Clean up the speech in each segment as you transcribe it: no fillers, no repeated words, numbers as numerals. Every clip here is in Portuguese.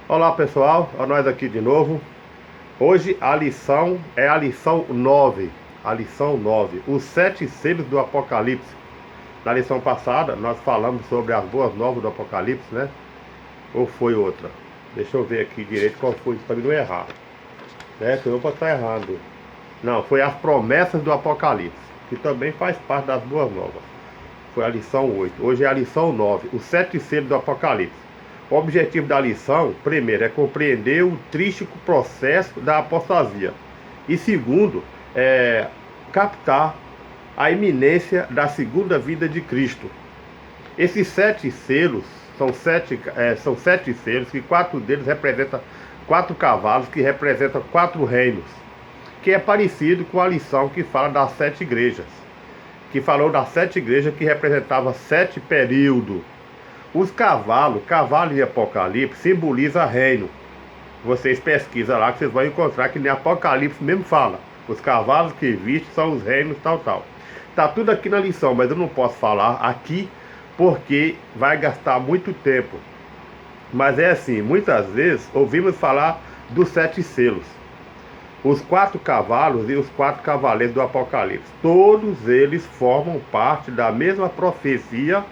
Olá pessoal, olha nós aqui de novo. Hoje a lição é a lição 9. A lição 9, os 7 selos do Apocalipse. Na lição passada nós falamos sobre as boas novas do Apocalipse, né? Ou foi outra? Deixa eu ver aqui direito qual foi, para não errar, né? Que eu vou estar errando. Não, foi as promessas do Apocalipse, que também faz parte das boas novas. Foi a lição 8. Hoje é a lição 9, os 7 selos do Apocalipse. O objetivo da lição, primeiro, é compreender o triste processo da apostasia. E segundo, é captar a iminência da segunda vinda de Cristo. Esses 7 selos são sete selos, que 4 deles representam 4 cavalos, que representam 4 reinos, que é parecido com a lição que fala das 7 igrejas, que falou das 7 igrejas que representavam 7 períodos. Os cavalos, cavalo em Apocalipse, simboliza reino. Vocês pesquisam lá que vocês vão encontrar que nem Apocalipse mesmo fala. Os cavalos que viste são os reinos, tal. Tá tudo aqui na lição, mas eu não posso falar aqui porque vai gastar muito tempo. Mas é assim, muitas vezes ouvimos falar dos 7 selos. Os 4 cavalos e os 4 cavaleiros do Apocalipse. Todos eles formam parte da mesma profecia.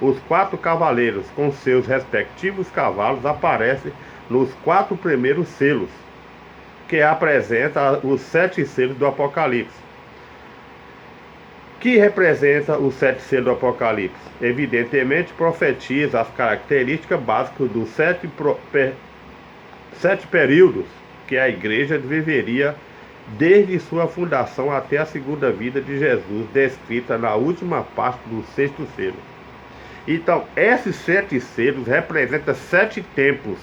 Os 4 cavaleiros com seus respectivos cavalos aparecem nos 4 primeiros selos, que apresenta os 7 selos do Apocalipse. Que representa os 7 selos do Apocalipse? Evidentemente profetiza as características básicas dos 7 períodos que a igreja viveria desde sua fundação até a segunda vinda de Jesus, descrita na última parte do 6º selo. Então, esses 7 selos representam 7 tempos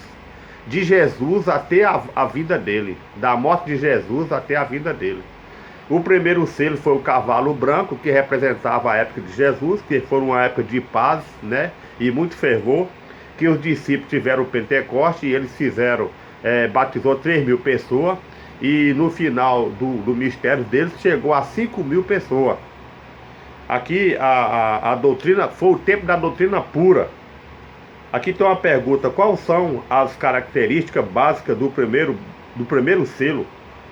de Jesus até a vida dele, da morte de Jesus até a vida dele. O primeiro selo foi o cavalo branco, que representava a época de Jesus, que foi uma época de paz, né, e muito fervor, que os discípulos tiveram o Pentecoste e eles batizou 3.000 pessoas, e no final do mistério deles chegou a 5.000 pessoas. Aqui a doutrina, foi o tempo da doutrina pura. Aqui tem uma pergunta: quais são as características básicas do primeiro selo?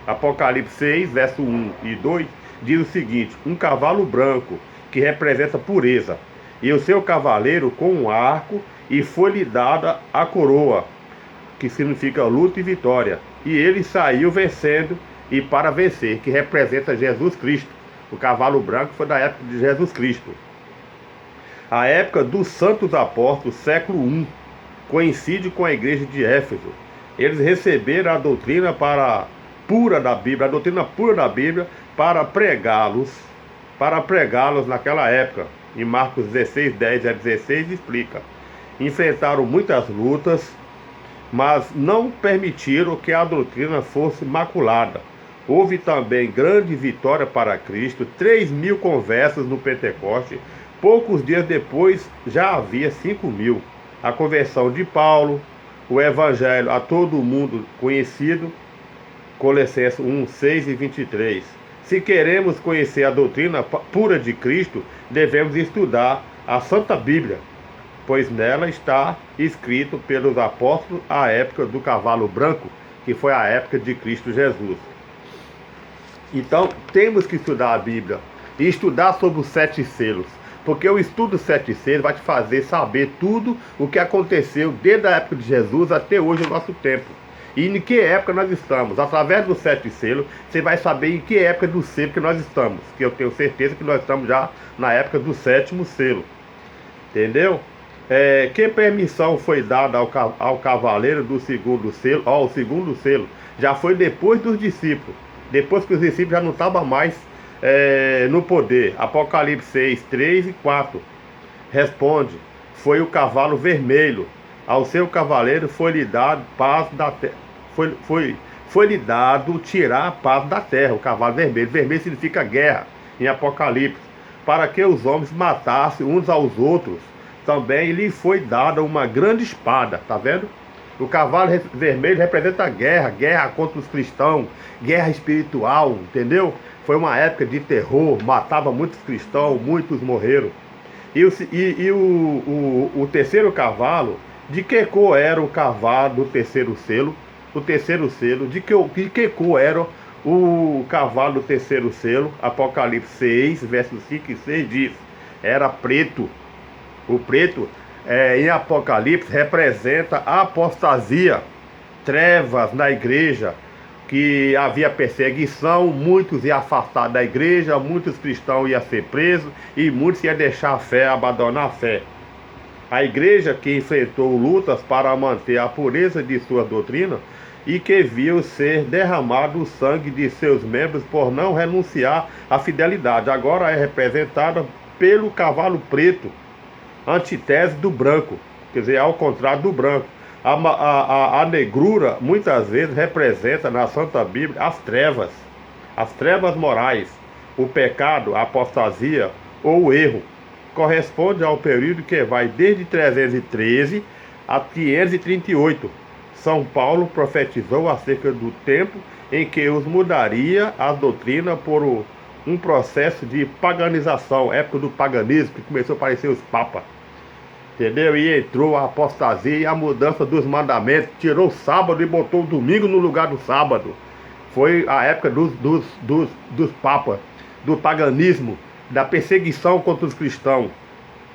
Apocalipse 6, verso 1 e 2, diz o seguinte: um cavalo branco, que representa pureza, e o seu cavaleiro com um arco, e foi-lhe dada a coroa, que significa luta e vitória. E ele saiu vencendo e para vencer, que representa Jesus Cristo. O cavalo branco foi da época de Jesus Cristo. A época dos santos apóstolos, século I, coincide com a igreja de Éfeso. Eles receberam a doutrina pura da Bíblia, para pregá-los naquela época. Em Marcos 16, 10 a 16 explica. Enfrentaram muitas lutas, mas não permitiram que a doutrina fosse maculada. Houve também grande vitória para Cristo, 3.000 conversas no Pentecoste. Poucos dias depois já havia 5.000. A conversão de Paulo, o evangelho a todo mundo conhecido, Colossenses 1, 6 e 23. Se queremos conhecer a doutrina pura de Cristo, devemos estudar a Santa Bíblia, pois nela está escrito pelos apóstolos a época do cavalo branco, que foi a época de Cristo Jesus. Então, temos que estudar a Bíblia e estudar sobre os 7 selos, porque o estudo dos 7 selos vai te fazer saber tudo o que aconteceu desde a época de Jesus até hoje, no nosso tempo. E em que época nós estamos. Através dos 7 selos, você vai saber em que época do selo que nós estamos, que eu tenho certeza que nós estamos já na época do 7º selo. Entendeu? Que permissão foi dada ao cavaleiro do segundo selo? O segundo selo já foi depois dos discípulos. Depois que os discípulos já não estavam mais no poder. Apocalipse 6, 3 e 4 responde: foi o cavalo vermelho. Ao seu cavaleiro foi-lhe dado paz da terra. Foi-lhe dado tirar a paz da terra. O cavalo vermelho. Vermelho significa guerra em Apocalipse. Para que os homens matassem uns aos outros. Também lhe foi dada uma grande espada. Tá vendo? O cavalo vermelho representa a guerra, guerra contra os cristãos, guerra espiritual, entendeu? Foi uma época de terror, matava muitos cristãos, muitos morreram. E o terceiro cavalo De que cor era o cavalo do terceiro selo? O terceiro selo. De que cor era o cavalo do terceiro selo? Apocalipse 6, versos 5 e 6 diz: era preto. O preto, em Apocalipse, representa a apostasia, trevas na igreja, que havia perseguição, muitos iam afastar da igreja, muitos cristãos iam ser presos e muitos iam deixar a fé, abandonar a fé. A igreja que enfrentou lutas para manter a pureza de sua doutrina e que viu ser derramado o sangue de seus membros por não renunciar à fidelidade, agora é representada pelo cavalo preto, antítese do branco, quer dizer, ao contrário do branco. A negrura muitas vezes representa na Santa Bíblia as trevas morais, o pecado, a apostasia ou o erro. Corresponde ao período que vai desde 313 a 538. São Paulo profetizou acerca do tempo em que os mudaria a doutrina por um processo de paganização, época do paganismo, que começou a aparecer os papas. Entendeu? E entrou a apostasia e a mudança dos mandamentos, tirou o sábado e botou o domingo no lugar do sábado. Foi a época dos papas, do paganismo, da perseguição contra os cristãos.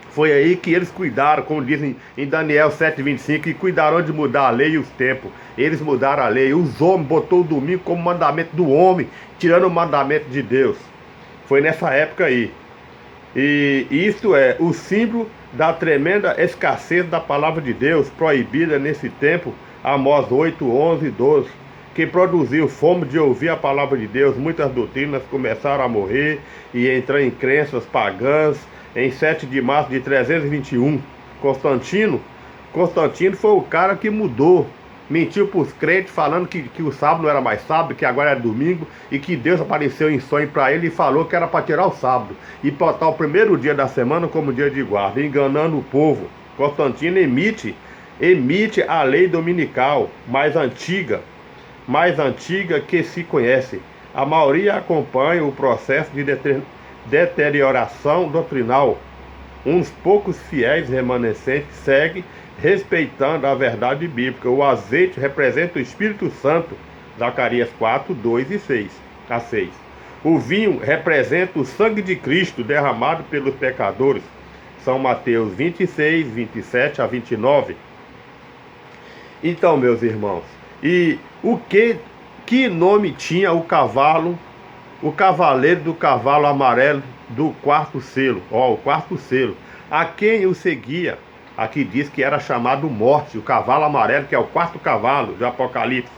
Foi aí que eles cuidaram, como dizem em Daniel 7,25, que cuidaram de mudar a lei e os tempos. Eles mudaram a lei. Os homens botou o domingo como mandamento do homem, tirando o mandamento de Deus. Foi nessa época aí. E isto é o símbolo da tremenda escassez da palavra de Deus, proibida nesse tempo, Amós 8, 11 e 12, que produziu fome de ouvir a palavra de Deus. Muitas doutrinas começaram a morrer e entrar em crenças pagãs. Em 7 de março de 321, Constantino foi o cara que mudou, mentiu para os crentes falando que o sábado não era mais sábado, que agora era domingo, e que Deus apareceu em sonho para ele e falou que era para tirar o sábado e botar o primeiro dia da semana como dia de guarda, enganando o povo. Constantino emite a lei dominical mais antiga que se conhece. A maioria acompanha o processo de deterioração doutrinal. Uns poucos fiéis remanescentes seguem respeitando a verdade bíblica. O azeite representa o Espírito Santo, Zacarias 4, 2 e 6 a 6. O vinho representa o sangue de Cristo derramado pelos pecadores, São Mateus 26, 27 a 29. Então, meus irmãos, e que nome tinha o cavalo, o cavaleiro do cavalo amarelo do quarto selo? O quarto selo. A quem o seguia? Aqui diz que era chamado morte. O cavalo amarelo, que é o quarto cavalo de Apocalipse,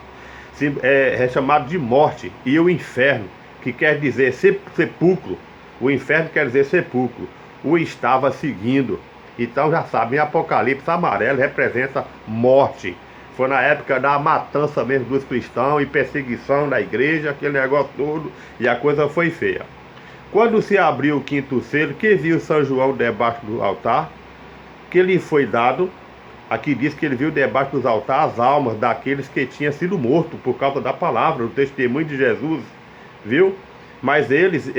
é chamado de morte. E o inferno, que quer dizer sepulcro. O inferno quer dizer sepulcro. O estava seguindo. Então já sabem, Apocalipse amarelo representa morte. Foi na época da matança mesmo dos cristãos e perseguição da igreja, aquele negócio todo, e a coisa foi feia. Quando se abriu o quinto selo, que viu São João debaixo do altar, que lhe foi dado, aqui diz que ele viu debaixo dos altares as almas daqueles que tinham sido mortos por causa da palavra, o testemunho de Jesus, viu? Mas eles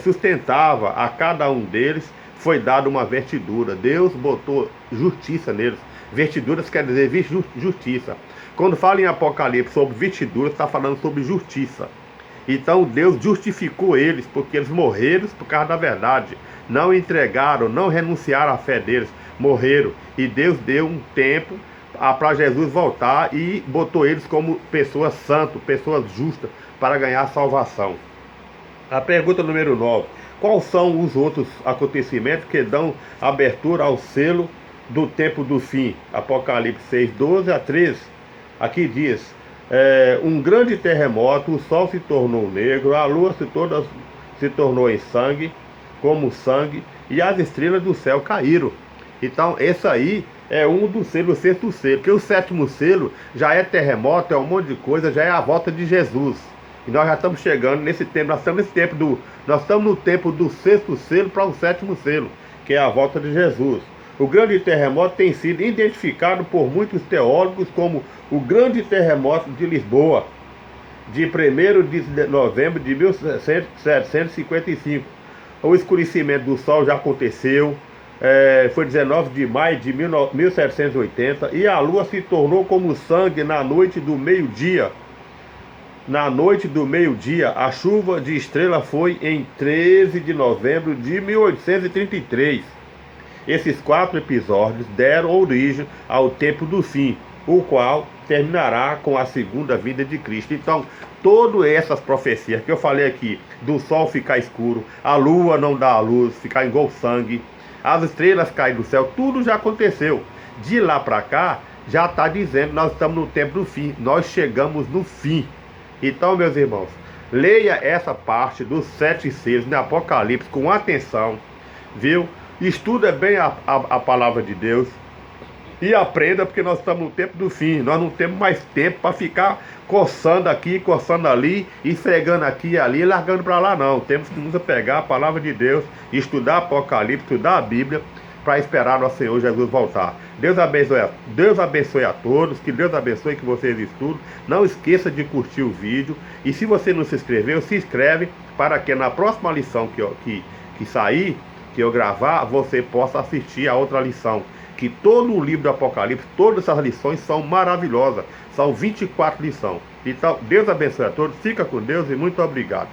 sustentava, a cada um deles foi dada uma vestidura. Deus botou justiça neles. Vestiduras quer dizer justiça. Quando fala em Apocalipse sobre vestiduras, está falando sobre justiça. Então Deus justificou eles, porque eles morreram por causa da verdade. Não entregaram, não renunciaram à fé deles, morreram. E Deus deu um tempo para Jesus voltar e botou eles como pessoas santas, pessoas justas, para ganhar salvação. A pergunta número 9. Quais são os outros acontecimentos que dão abertura ao selo do tempo do fim? Apocalipse 6, 12 a 13. Aqui diz: um grande terremoto, o sol se tornou negro, a lua se tornou em sangue, como sangue, e as estrelas do céu caíram. Então esse aí é um dos selos, o sexto selo, porque o sétimo selo já é terremoto, é um monte de coisa, já é a volta de Jesus. E nós já estamos chegando nesse tempo, nós estamos no tempo do sexto selo para o sétimo selo, que é a volta de Jesus. O grande terremoto tem sido identificado por muitos teólogos como o grande terremoto de Lisboa, de 1º de novembro de 1755. O escurecimento do sol já aconteceu, foi 19 de maio de 1780, e a lua se tornou como sangue na noite do meio-dia. Na noite do meio-dia, a chuva de estrela foi em 13 de novembro de 1833. Esses 4 episódios deram origem ao tempo do fim, o qual terminará com a segunda vinda de Cristo. Então, todas essas profecias que eu falei aqui, do sol ficar escuro, a lua não dar a luz, ficar igual sangue, as estrelas caírem do céu, tudo já aconteceu. De lá para cá, já está dizendo, nós estamos no tempo do fim, nós chegamos no fim. Então, meus irmãos, leia essa parte dos 7 selos no Apocalipse com atenção, viu? Estuda bem a palavra de Deus e aprenda, porque nós estamos no tempo do fim. Nós não temos mais tempo para ficar coçando aqui, coçando ali, esfregando aqui e ali, largando para lá, não. Temos que nos pegar a palavra de Deus, estudar Apocalipse, estudar a Bíblia, para esperar nosso Senhor Jesus voltar. Deus abençoe a todos, que Deus abençoe, que vocês estudem. Não esqueça de curtir o vídeo, e se você não se inscreveu, se inscreve, para que na próxima lição que sair, que eu gravar, você possa assistir a outra lição. Que todo o livro do Apocalipse, todas essas lições são maravilhosas. São 24 lições. Então, Deus abençoe a todos, fica com Deus e muito obrigado.